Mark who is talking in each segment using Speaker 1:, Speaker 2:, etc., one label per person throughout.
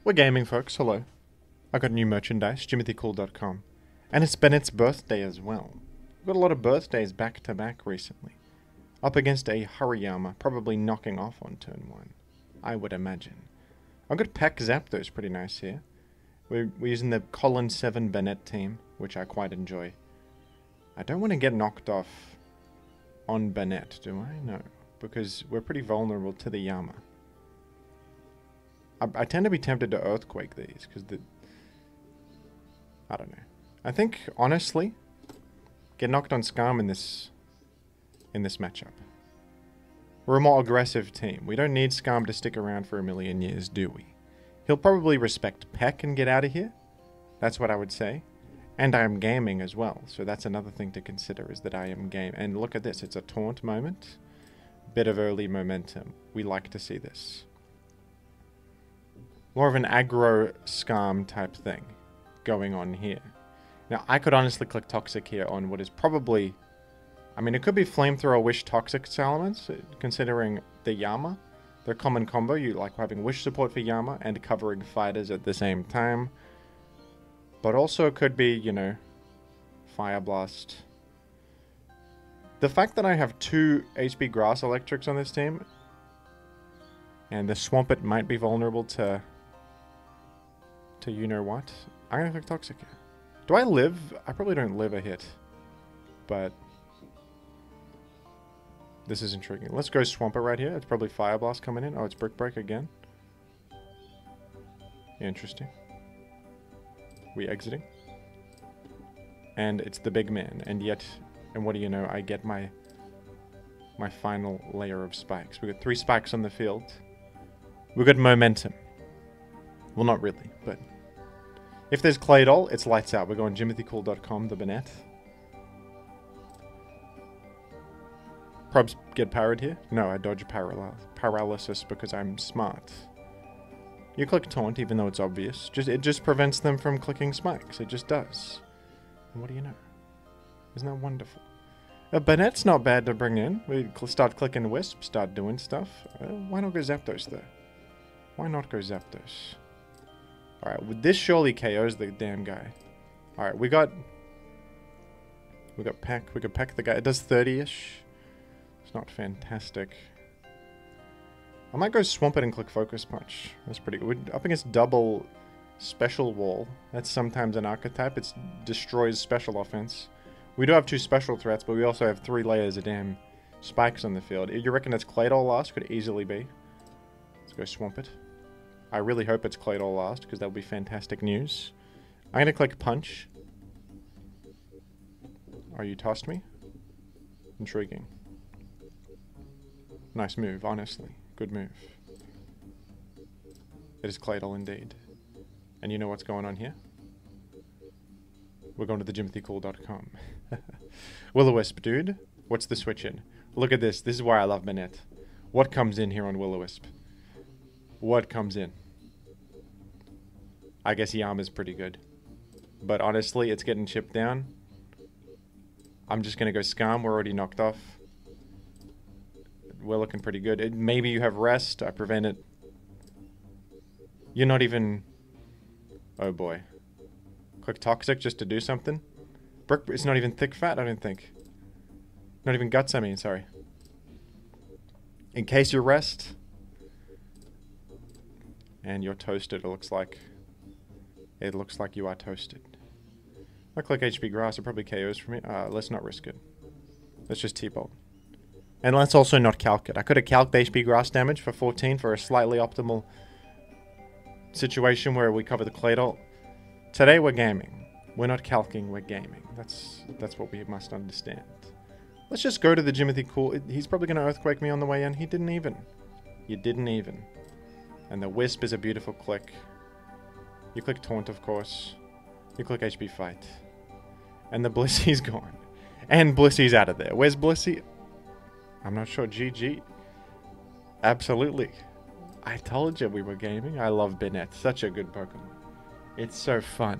Speaker 1: We're gaming, folks. Hello. I got new merchandise, JimothyCool.com. And it's Bennett's birthday as well. We've got a lot of birthdays back to back recently. Up against a Hariyama, probably knocking off on turn 1. I would imagine. I've got Pack Zapdos pretty nice here. We're using the Colin 7 Bennett team, which I quite enjoy. I don't want to get knocked off on Bennett, do I? No. Because we're pretty vulnerable to the Yama. I tend to be tempted to Earthquake these, because I don't know. I think, honestly, get knocked on Skarm in this matchup. We're a more aggressive team. We don't need Skarm to stick around for a million years, do we? He'll probably respect Peck and get out of here. That's what I would say. And I am gaming as well, so that's another thing to consider, is that I am game. And look at this, it's a taunt moment. Bit of early momentum. We like to see this. More of an aggro Skarm type thing going on here. Now, I could honestly click Toxic here on what is probably... I mean, it could be Flamethrower, Wish, Toxic Salamence, considering the Yama. Their common combo, you like having Wish support for Yama and covering fighters at the same time. But also it could be, you know, Fire Blast. The fact that I have 2 HP Grass Electrics on this team, and the Swampert might be vulnerable to you-know-what. I'm gonna click Toxic here. Do I live? I probably don't live a hit. But this is intriguing. Let's go Swampert right here. It's probably Fire Blast coming in. Oh, it's Brick Break again. Interesting. We exiting. And it's the big man. And yet, and what do you know, I get my final layer of spikes. We got 3 spikes on the field. We got momentum. Well, not really, but if there's Claydol, it's lights out. We're going JimothyCool.com, the Bennett. Probs get parried here? No, I dodge paralysis because I'm smart. You click Taunt, even though it's obvious. It just prevents them from clicking spikes. It just does. And what do you know? Isn't that wonderful? Bennett's not bad to bring in. We start clicking Wisp, start doing stuff. Why not go Zapdos there? Why not go Zapdos? Alright, well, this surely KOs the damn guy. Alright, we got Peck. We got Peck the guy. It does 30-ish. It's not fantastic. I might go Swampert and click Focus Punch. That's pretty good. Up against double Special Wall. That's sometimes an archetype. It destroys special offense. We do have 2 special threats, but we also have 3 layers of damn spikes on the field. You reckon it's Claydol last? Could easily be. Let's go Swampert. I really hope it's Claydol last, because that would be fantastic news. I'm going to click Punch. Oh, you tossed me? Intriguing. Nice move, honestly. Good move. It is Claydol indeed. And you know what's going on here? We're going to the JimothyCool.com. Will-O-Wisp, dude. What's the switch in? Look at this. This is why I love Bennett. What comes in here on Will-O-Wisp? What comes in? I guess Yama's pretty good. But honestly, it's getting chipped down. I'm just going to go Skarm. We're already knocked off. We're looking pretty good. Maybe you have Rest. I prevent it. You're not even... Oh boy. Click Toxic just to do something. Brick, it's not even Thick Fat, I don't think. Not even Guts, I mean, sorry. In case you Rest... And you're toasted, it looks like. It looks like you are toasted. I click HP Grass, it probably KOs for me. Let's not risk it. Let's just T-Bolt. And let's also not calc it. I could have calced HP Grass damage for 14 for a slightly optimal situation where we cover the Claydol. Today we're gaming. We're not calcing, we're gaming. That's what we must understand. Let's just go to the Jimothy Cool. He's probably going to Earthquake me on the way in. He didn't even. You didn't even. And the Wisp is a beautiful click. You click Taunt, of course. You click HP Fight. And the Blissy's gone. And Blissy's out of there. Where's Blissey? I'm not sure. GG. Absolutely. I told you we were gaming. I love Bennett. Such a good Pokemon. It's so fun.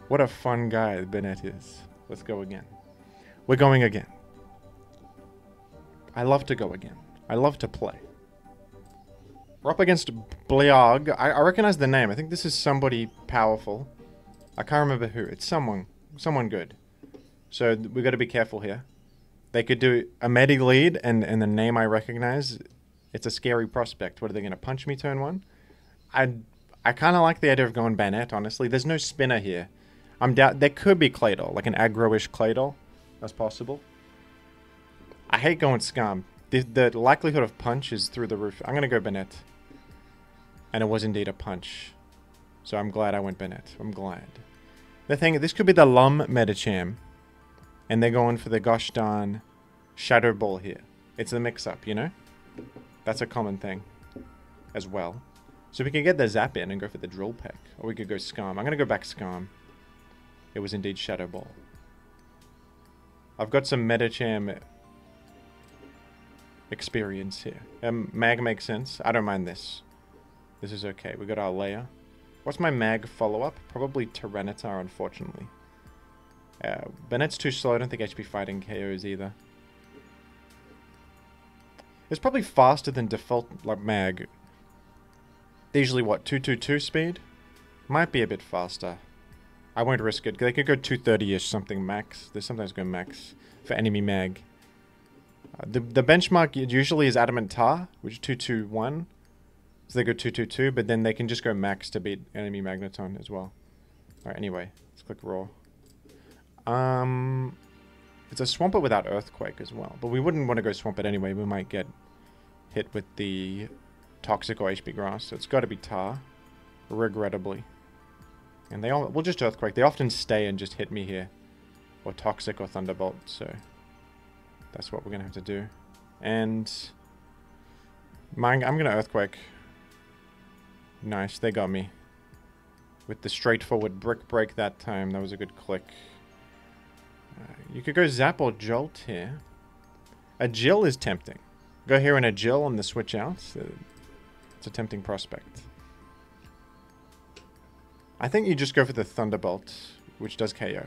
Speaker 1: What a fun guy Bennett is. Let's go again. We're going again. I love to go again. I love to play. We're up against Bliarg. I recognize the name. I think this is somebody powerful. I can't remember who. It's someone good. So we got to be careful here. They could do a medi lead, and the name I recognize, it's a scary prospect. What are they going to punch me turn one? I kind of like the idea of going Banette, honestly. There's no spinner here. There could be Claydol, like an aggro-ish Claydol. That's possible. I hate going Scum. The likelihood of punch is through the roof. I'm going to go Banette. And it was indeed a punch. So I'm glad I went Banette. I'm glad. This could be the Lum Metacham. And they're going for the gosh darn Shadow Ball here. It's a mix-up, you know? That's a common thing as well. So we can get the Zap in and go for the Drill Peck. Or we could go Scarm. I'm going to go back Scarm. It was indeed Shadow Ball. I've got some Metacham experience here. Mag makes sense. I don't mind this. This is okay. We got our Leia. What's my Mag follow-up? Probably Tyranitar, unfortunately. Banette's too slow. I don't think HP fighting KOs either. It's probably faster than default like Mag. They're usually what, 222 speed? Might be a bit faster. I won't risk it. They could go 230-ish something max. They sometimes go max for enemy Mag. The benchmark usually is Adamant Tar, which is 221. So they go 222, but then they can just go max to beat enemy Magneton as well. Alright, anyway, let's click Raw. It's a Swampert without Earthquake as well. But we wouldn't want to go Swampert anyway. We might get hit with the Toxic or HP Grass. So it's got to be Tar. Regrettably. And we'll just Earthquake. They often stay and just hit me here. Or Toxic or Thunderbolt. So that's what we're going to have to do. And I'm going to Earthquake. Nice. They got me. With the straightforward Brick Break that time. That was a good click. You could go Zap or Jolt here. A Jill is tempting. Go here and a Jill on the switch out. It's a tempting prospect. I think you just go for the Thunderbolt, which does KO.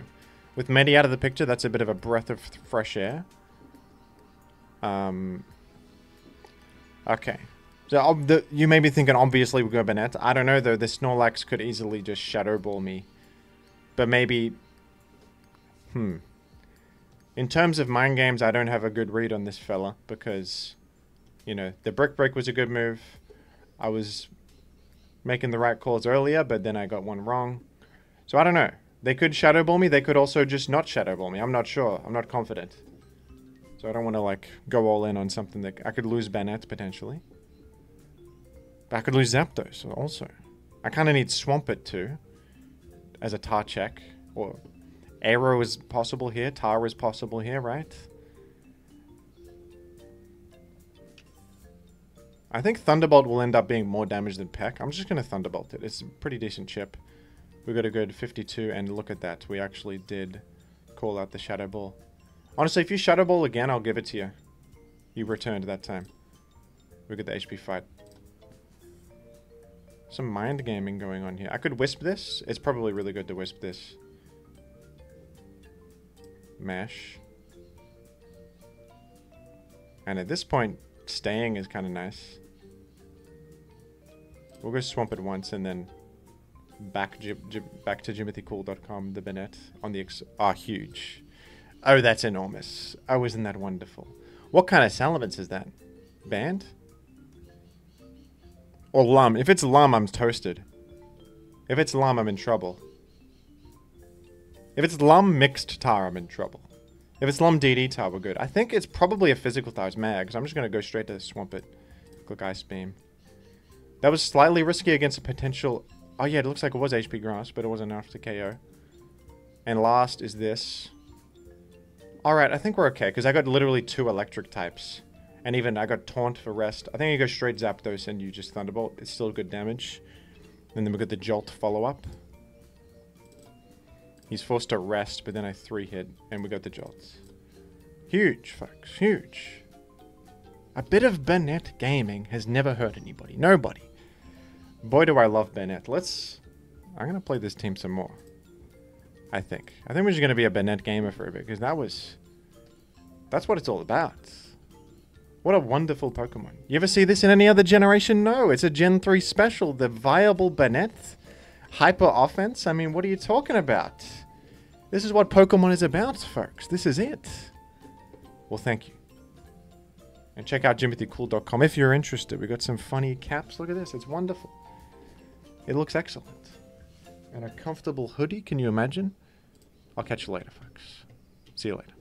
Speaker 1: With Medi out of the picture, that's a bit of a breath of fresh air. Okay. So you may be thinking, obviously, we go Banette. I don't know, though. The Snorlax could easily just Shadow Ball me. But maybe... In terms of mind games, I don't have a good read on this fella. Because, you know, the Brick Break was a good move. I was making the right calls earlier, but then I got one wrong. So I don't know. They could Shadow Ball me. They could also just not Shadow Ball me. I'm not sure. I'm not confident. So I don't want to, like, go all in on something that... I could lose Banette, potentially. But I could lose Zapdos, also. I kind of need Swampert, too. As a Tar check. Or... Aero is possible here. Tar is possible here, right? I think Thunderbolt will end up being more damage than Peck. I'm just going to Thunderbolt it. It's a pretty decent chip. We got to go to 52, and look at that. We actually did call out the Shadow Ball. Honestly, if you Shadow Ball again, I'll give it to you. You returned that time. We get the HP fight. Some mind gaming going on here. I could Wisp this. It's probably really good to Wisp this. Mash. And at this point, staying is kind of nice. We'll go Swampert once and then back to JimothyCool.com, the Banette on the huge. Oh, that's enormous. Oh, isn't that wonderful? What kind of Salamence is that? Band? Or Lum. If it's Lum, I'm toasted. If it's Lum, I'm in trouble. If it's Lum mixed Tar, I'm in trouble. If it's Lum DD Tar, we're good. I think it's probably a physical Tar. It's Mag, so I'm just going to go straight to Swampert. Click Ice Beam. That was slightly risky against a potential... Oh yeah, it looks like it was HP Grass, but it wasn't enough to KO. And last is this. Alright, I think we're okay, because I got literally 2 electric types. And even I got Taunt for rest. I think you go straight Zapdos and you just Thunderbolt. It's still good damage. And then we got the Jolt follow-up. He's forced to rest, but then I 3-hit, and we got the Jolts. Huge, folks. Huge. A bit of Banette gaming has never hurt anybody. Nobody. Boy, do I love Banette. I'm going to play this team some more. I think. I think we're just going to be a Banette gamer for a bit, because that's what it's all about. What a wonderful Pokemon. You ever see this in any other generation? No, it's a Gen 3 special. The Viable Banette. Hyper Offense. I mean, what are you talking about? This is what Pokemon is about, folks. This is it. Well, thank you. And check out JimothyCool.com if you're interested. We got some funny caps. Look at this. It's wonderful. It looks excellent. And a comfortable hoodie. Can you imagine? I'll catch you later, folks. See you later.